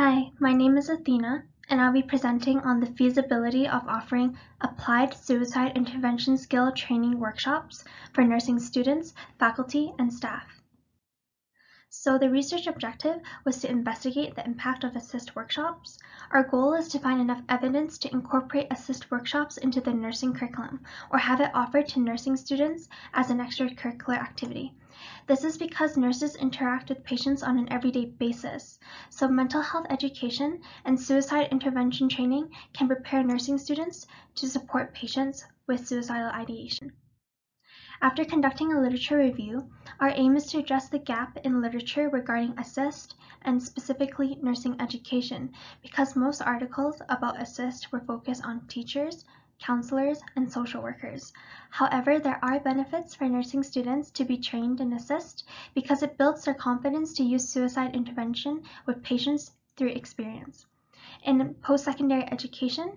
Hi, my name is Athena, and I'll be presenting on the feasibility of offering applied suicide intervention skill training workshops for nursing students, faculty, and staff. So the research objective was to investigate the impact of ASSIST workshops. Our goal is to find enough evidence to incorporate ASSIST workshops into the nursing curriculum or have it offered to nursing students as an extracurricular activity. This is because nurses interact with patients on an everyday basis, so mental health education and suicide intervention training can prepare nursing students to support patients with suicidal ideation. After conducting a literature review, our aim is to address the gap in literature regarding ASSIST and specifically nursing education, because most articles about ASSIST were focused on teachers, counselors, and social workers. However, there are benefits for nursing students to be trained in ASSIST because it builds their confidence to use suicide intervention with patients through experience. In post-secondary education,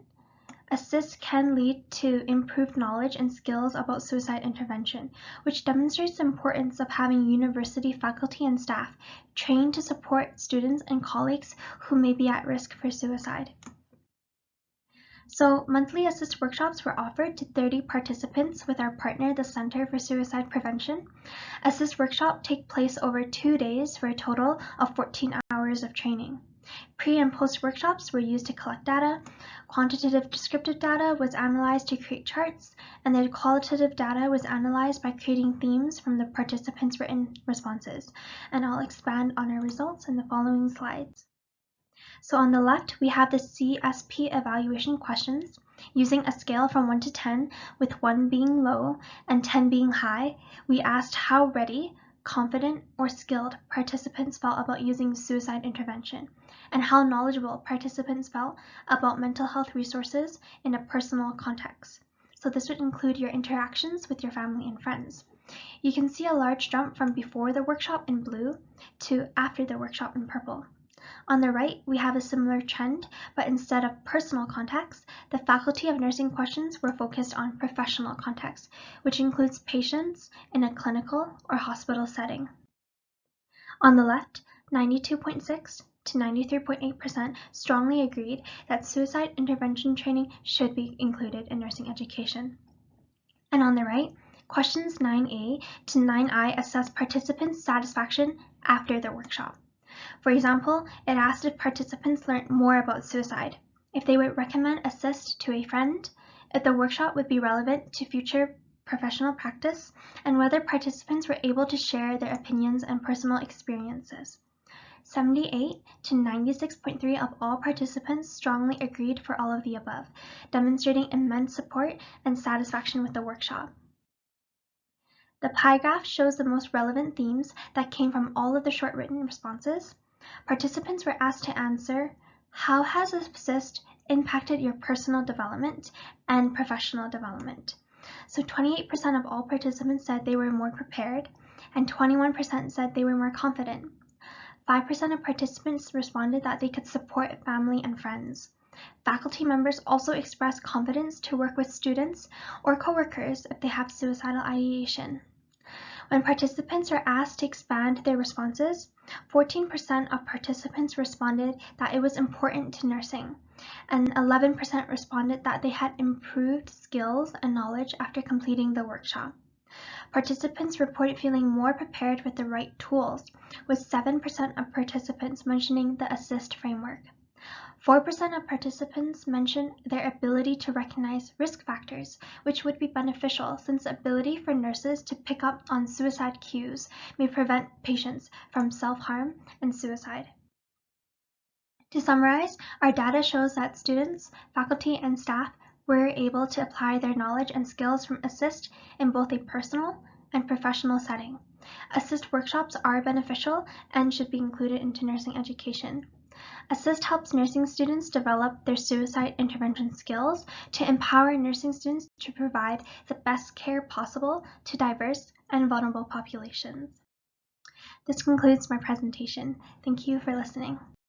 ASSIST can lead to improved knowledge and skills about suicide intervention, which demonstrates the importance of having university faculty and staff trained to support students and colleagues who may be at risk for suicide. So monthly ASSIST workshops were offered to 30 participants with our partner, the Center for Suicide Prevention. ASSIST workshops take place over 2 days for a total of 14 hours of training. Pre- and post-workshops were used to collect data. Quantitative descriptive data was analyzed to create charts, and the qualitative data was analyzed by creating themes from the participants' written responses. And I'll expand on our results in the following slides. So on the left, we have the CSP evaluation questions. Using a scale from 1 to 10, with 1 being low and 10 being high, we asked how ready, confident, or skilled participants felt about using suicide intervention, and how knowledgeable participants felt about mental health resources in a personal context. So this would include your interactions with your family and friends. You can see a large jump from before the workshop in blue to after the workshop in purple. On the right, we have a similar trend, but instead of personal context, the Faculty of Nursing questions were focused on professional context, which includes patients in a clinical or hospital setting. On the left, 92.6 to 93.8% strongly agreed that suicide intervention training should be included in nursing education. And on the right, questions 9A to 9I assess participants' satisfaction after the workshop. For example, it asked if participants learned more about suicide, if they would recommend ASSIST to a friend, if the workshop would be relevant to future professional practice, and whether participants were able to share their opinions and personal experiences. 78 to 96.3% of all participants strongly agreed for all of the above, demonstrating immense support and satisfaction with the workshop. The pie graph shows the most relevant themes that came from all of the short written responses. Participants were asked to answer, how has ASSIST impacted your personal development and professional development? So 28% of all participants said they were more prepared, and 21% said they were more confident. 5% of participants responded that they could support family and friends. Faculty members also expressed confidence to work with students or coworkers if they have suicidal ideation. When participants were asked to expand their responses, 14% of participants responded that it was important to nursing, and 11% responded that they had improved skills and knowledge after completing the workshop. Participants reported feeling more prepared with the right tools, with 7% of participants mentioning the ASSIST framework. 4% of participants mentioned their ability to recognize risk factors, which would be beneficial since the ability for nurses to pick up on suicide cues may prevent patients from self-harm and suicide. To summarize, our data shows that students, faculty, and staff were able to apply their knowledge and skills from ASSIST in both a personal and professional setting. ASSIST workshops are beneficial and should be included into nursing education. ASSIST helps nursing students develop their suicide intervention skills to empower nursing students to provide the best care possible to diverse and vulnerable populations. This concludes my presentation. Thank you for listening.